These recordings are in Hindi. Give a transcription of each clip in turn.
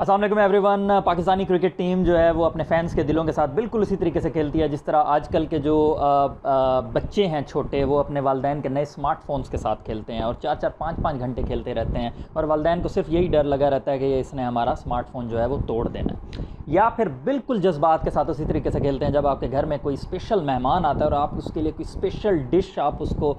अस्सलाम वालेकुम एवरीवन। पाकिस्तानी क्रिकेट टीम जो है वो अपने फ़ैन्स के दिलों के साथ बिल्कुल उसी तरीके से खेलती है जिस तरह आजकल के जो बच्चे हैं छोटे, वो अपने वालिदैन के नए स्मार्टफोन्स के साथ खेलते हैं और 4-4 5-5 घंटे खेलते रहते हैं और वालिदैन को सिर्फ यही डर लगा रहता है कि इसने हमारा स्मार्टफोन जो है वो तोड़ देना है। या फिर बिल्कुल जज्बात के साथ उसी तरीके से खेलते हैं जब आपके घर में कोई स्पेशल मेहमान आता है और आप उसके लिए कोई स्पेशल डिश आप उसको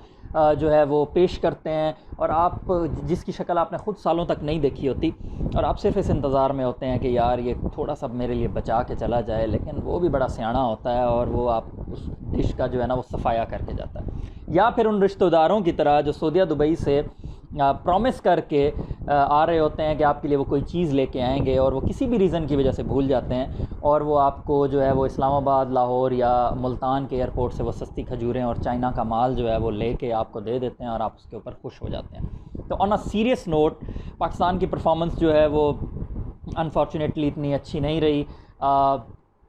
जो है वो पेश करते हैं और आप जिसकी शक्ल आपने ख़ुद सालों तक नहीं देखी होती और आप सिर्फ इस इंतज़ार में होते हैं कि यार ये थोड़ा सा मेरे लिए बचा के चला जाए, लेकिन वो भी बड़ा सियाना होता है और वो आप उस डिश का जो है ना वो सफाया करके जाता है। या फिर उन रिश्तेदारों की तरह जो सऊदी दुबई से प्रॉमिस करके आ रहे होते हैं कि आपके लिए वो कोई चीज़ लेके आएंगे और वो किसी भी रीज़न की वजह से भूल जाते हैं और वो आपको जो है वो इस्लामाबाद, लाहौर या मुल्तान के एयरपोर्ट से वो सस्ती खजूरें और चाइना का माल जो है वो लेके आपको दे देते हैं और आप उसके ऊपर खुश हो जाते हैं। तो on a serious note, Pakistan की परफॉर्मेंस जो है वो अनफॉर्चुनेटली इतनी अच्छी नहीं रही।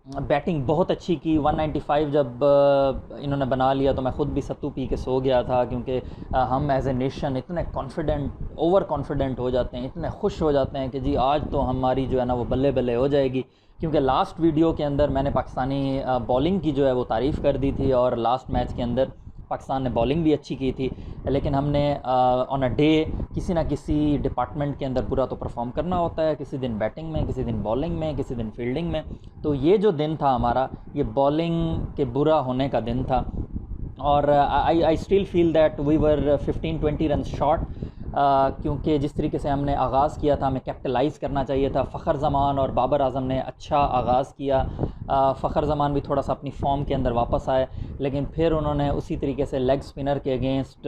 बैटिंग बहुत अच्छी की, 195 जब इन्होंने बना लिया तो मैं ख़ुद भी सत्तू पी के सो गया था, क्योंकि हम एज ए नेशन इतने कॉन्फिडेंट, ओवर कॉन्फिडेंट हो जाते हैं, इतने खुश हो जाते हैं कि जी आज तो हमारी जो है ना वो बल्ले बल्ले हो जाएगी। क्योंकि लास्ट वीडियो के अंदर मैंने पाकिस्तानी बॉलिंग की जो है वो तारीफ़ कर दी थी और लास्ट मैच के अंदर पाकिस्तान ने बॉलिंग भी अच्छी की थी, लेकिन हमने ऑन अ डे किसी ना किसी डिपार्टमेंट के अंदर पूरा तो परफॉर्म करना होता है, किसी दिन बैटिंग में, किसी दिन बॉलिंग में, किसी दिन फील्डिंग में। तो ये जो दिन था हमारा, ये बॉलिंग के बुरा होने का दिन था और I still feel that we were 15-20 run short, क्योंकि जिस तरीके से हमने आगाज़ किया था हमें कैपिटलाइज़ करना चाहिए था। फ़खर ज़मान और बाबर आज़म ने अच्छा आगाज़ किया, फ़खर ज़मान भी थोड़ा सा अपनी फॉर्म के अंदर वापस आए, लेकिन फिर उन्होंने उसी तरीके से लेग स्पिनर के against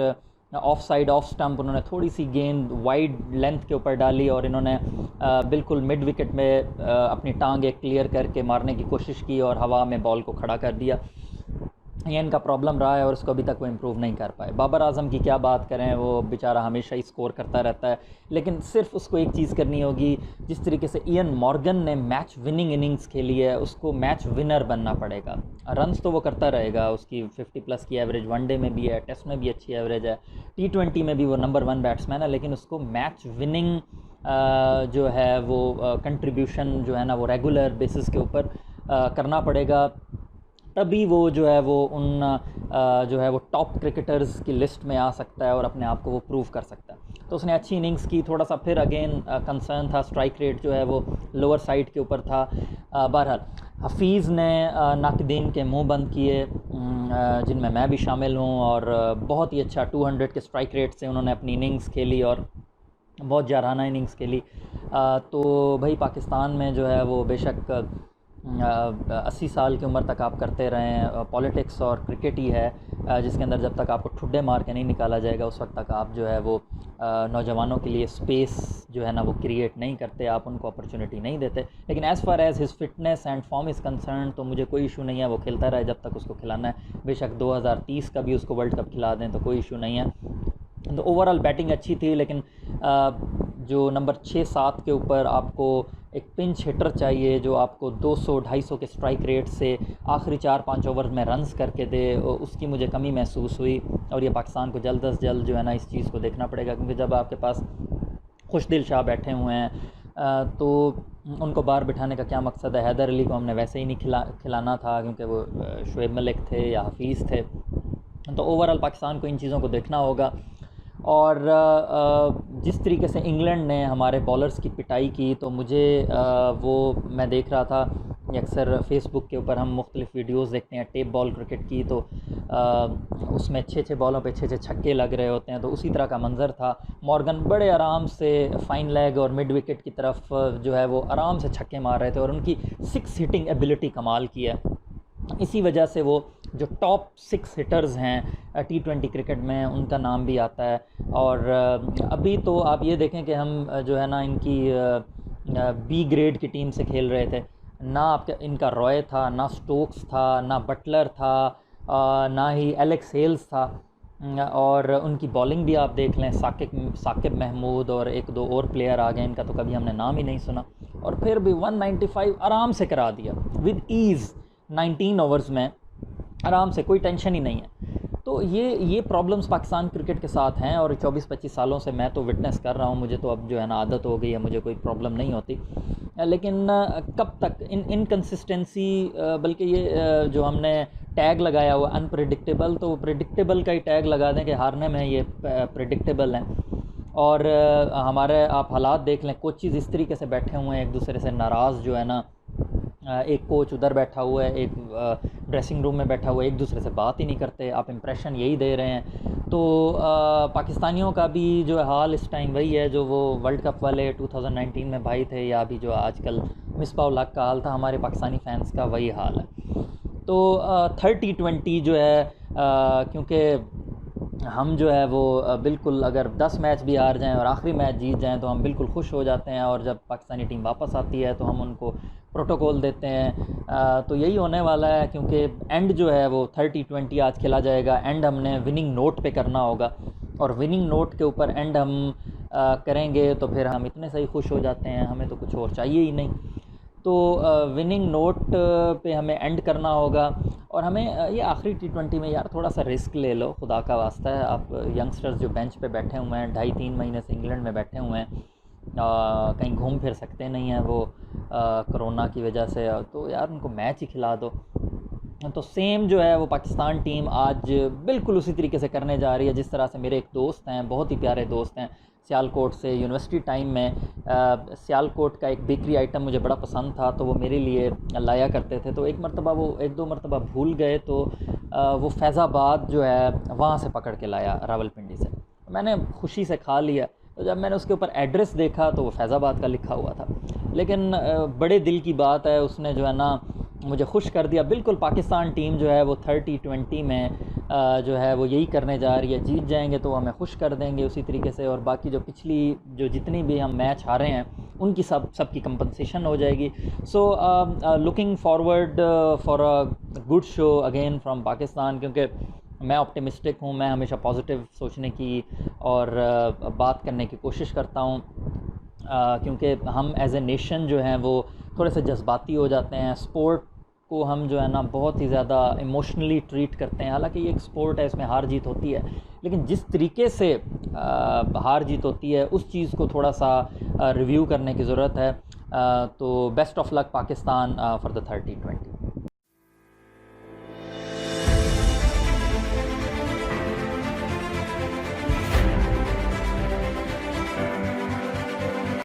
of side off stump उन्होंने थोड़ी सी गेंद वाइड लेंथ के ऊपर डाली और इन्होंने बिल्कुल मिड विकेट में अपनी टांग एक क्लियर करके मारने की कोशिश की और हवा में बॉल को खड़ा कर दिया। ये इनका प्रॉब्लम रहा है और उसको अभी तक वो इम्प्रूव नहीं कर पाए। बाबर आज़म की क्या बात करें, वो बेचारा हमेशा ही स्कोर करता रहता है, लेकिन सिर्फ उसको एक चीज़ करनी होगी, जिस तरीके से इयन मॉर्गन ने मैच विनिंग इनिंग्स खेली है उसको मैच विनर बनना पड़ेगा। रन्स तो वो करता रहेगा, उसकी 50+ की एवरेज वनडे में भी है, टेस्ट में भी अच्छी एवरेज है, T20 में भी वो नंबर 1 बैट्समैन है, लेकिन उसको मैच विनिंग जो है वो कंट्रीब्यूशन जो है ना वो रेगुलर बेसिस के ऊपर करना पड़ेगा, तभी वो जो है वो उन जो है वो टॉप क्रिकेटर्स की लिस्ट में आ सकता है और अपने आप को वो प्रूव कर सकता है। तो उसने अच्छी इनिंग्स की, थोड़ा सा फिर अगेन कंसर्न था, स्ट्राइक रेट जो है वो लोअर साइड के ऊपर था। बहरहाल हफीज़ ने नाकदीन के मुंह बंद किए, जिनमें मैं भी शामिल हूँ, और बहुत ही अच्छा 200 के स्ट्राइक रेट से उन्होंने अपनी इनिंग्स खेली और बहुत जाराना इनिंग्स खेली। तो भाई पाकिस्तान में जो है वो बेशक 80 साल की उम्र तक आप करते रहें, पॉलिटिक्स और क्रिकेट ही है जिसके अंदर जब तक आपको ठुड्डे मार के नहीं निकाला जाएगा उस वक्त तक आप जो है वो नौजवानों के लिए स्पेस जो है ना वो क्रिएट नहीं करते, आप उनको अपॉर्चुनिटी नहीं देते। लेकिन as far as his fitness and form is concern तो मुझे कोई इशू नहीं है, वो खेलता रहे जब तक उसको खिलाना है। बेशक 2030 का भी उसको वर्ल्ड कप खिला दें तो कोई इशू नहीं है। तो ओवरऑल बैटिंग अच्छी थी, लेकिन जो नंबर 6-7 के ऊपर आपको एक पिंच हिटर चाहिए जो आपको 200-250 के स्ट्राइक रेट से आखिरी 4-5 ओवर में रन्स करके दे, उसकी मुझे कमी महसूस हुई और ये पाकिस्तान को जल्द अज जल्द जो है ना इस चीज़ को देखना पड़ेगा, क्योंकि जब आपके पास खुशदिल शाह बैठे हुए हैं तो उनको बाहर बिठाने का क्या मकसद है। हैदर अली को हमने वैसे ही नहीं खिलाना था क्योंकि वो शुएब मलिक थे या हफीज़ थे। तो ओवरऑल पाकिस्तान को इन चीज़ों को देखना होगा। और जिस तरीके से इंग्लैंड ने हमारे बॉलर्स की पिटाई की, तो मुझे वो मैं देख रहा था, अक्सर फेसबुक के ऊपर हम मुख्तलिफ़ वीडियोस देखते हैं टेप बॉल क्रिकेट की, तो उसमें 6-6 बॉलों पे 6-6 छक्के लग रहे होते हैं, तो उसी तरह का मंज़र था। मॉर्गन बड़े आराम से फ़ाइन लेग और मिड विकेट की तरफ जो है वो आराम से छक्के मार रहे थे और उनकी 6 हिटिंग एबिलिटी कमाल की है। इसी वजह से वो जो टॉप 6 हिटर्स हैं T20 क्रिकेट में उनका नाम भी आता है। और अभी तो आप ये देखें कि हम जो है ना इनकी बी ग्रेड की टीम से खेल रहे थे, ना आपका इनका रॉय था, ना स्टोक्स था, ना बटलर था, ना ही एलेक्स हेल्स था, और उनकी बॉलिंग भी आप देख लें, साकिब महमूद और 1-2 और प्लेयर आ गए, इनका तो कभी हमने नाम ही नहीं सुना, और फिर भी 195 आराम से करा दिया विद ईज़। 19 ओवर्स में आराम से, कोई टेंशन ही नहीं है। तो ये प्रॉब्लम्स पाकिस्तान क्रिकेट के साथ हैं, और 24-25 सालों से मैं तो विटनेस कर रहा हूँ। मुझे तो अब जो है ना आदत हो गई है, मुझे कोई प्रॉब्लम नहीं होती। लेकिन कब तक इनकंसिस्टेंसी, बल्कि ये जो हमने टैग लगाया हुआ अनप्रेडिक्टेबल, तो प्रेडिक्टेबल का ही टैग लगा दें कि हारने में ये प्रेडिक्टेबल हैं। और हमारे आप हालात देख लें, कोचेज़ इस तरीके से बैठे हुए हैं एक दूसरे से नाराज़, जो है ना एक कोच उधर बैठा हुआ है, एक ड्रेसिंग रूम में बैठा हुआ है, एक दूसरे से बात ही नहीं करते। आप इम्प्रेशन यही दे रहे हैं। तो पाकिस्तानियों का भी जो है हाल इस टाइम वही है जो वो वर्ल्ड कप वाले 2019 में भाई थे, या अभी जो आजकल मिसबाह-उल हक का हाल था, हमारे पाकिस्तानी फैंस का वही हाल है। तो 30-20 जो है, क्योंकि हम जो है वो बिल्कुल अगर 10 मैच भी हार जाएं और आखिरी मैच जीत जाएं तो हम बिल्कुल खुश हो जाते हैं, और जब पाकिस्तानी टीम वापस आती है तो हम उनको प्रोटोकॉल देते हैं। तो यही होने वाला है, क्योंकि एंड जो है वो 30-20 आज खेला जाएगा। एंड हमने विनिंग नोट पे करना होगा, और विनिंग नोट के ऊपर एंड हम करेंगे तो फिर हम इतने सही खुश हो जाते हैं, हमें तो कुछ और चाहिए ही नहीं। तो विनिंग नोट पे हमें एंड करना होगा। और हमें ये आखिरी T20 में यार थोड़ा सा रिस्क ले लो, खुदा का वास्ता है। आप यंगस्टर्स जो बेंच पे बैठे हुए हैं, 2.5-3 महीने से इंग्लैंड में बैठे हुए हैं, कहीं घूम फिर सकते नहीं हैं वो कोरोना की वजह से, तो यार उनको मैच ही खिला दो। तो सेम जो है वो पाकिस्तान टीम आज बिल्कुल उसी तरीके से करने जा रही है जिस तरह से मेरे एक दोस्त हैं, बहुत ही प्यारे दोस्त हैं, सियालकोट से। यूनिवर्सिटी टाइम में सियालकोट का एक बेकरी आइटम मुझे बड़ा पसंद था, तो वो मेरे लिए लाया करते थे। तो एक दो मरतबा भूल गए, तो वो फैज़ाबाद जो है वहाँ से पकड़ के लाया, रावलपिंडी से। मैंने खुशी से खा लिया। तो जब मैंने उसके ऊपर एड्रेस देखा तो वो फैज़ाबाद का लिखा हुआ था, लेकिन बड़े दिल की बात है, उसने जो है ना मुझे खुश कर दिया। बिल्कुल पाकिस्तान टीम जो है वो 30-20 में जो है वो यही करने जा रही है। जीत जाएंगे तो हमें खुश कर देंगे उसी तरीके से, और बाकी जो पिछली जो जितनी भी हम मैच हारे हैं उनकी सबकी कंपनसेशन हो जाएगी। So looking forward for a good show again from Pakistan, क्योंकि मैं ऑप्टिमिस्टिक हूँ। मैं हमेशा पॉजिटिव सोचने की और बात करने की कोशिश करता हूँ, क्योंकि हम एज ए नेशन जो हैं वो थोड़े से जज्बाती हो जाते हैं। स्पोर्ट को हम जो है ना बहुत ही ज़्यादा इमोशनली ट्रीट करते हैं। हालांकि ये एक स्पोर्ट है, इसमें हार जीत होती है, लेकिन जिस तरीके से हार जीत होती है उस चीज़ को थोड़ा सा रिव्यू करने की ज़रूरत है। तो best of luck Pakistan for the 30-20।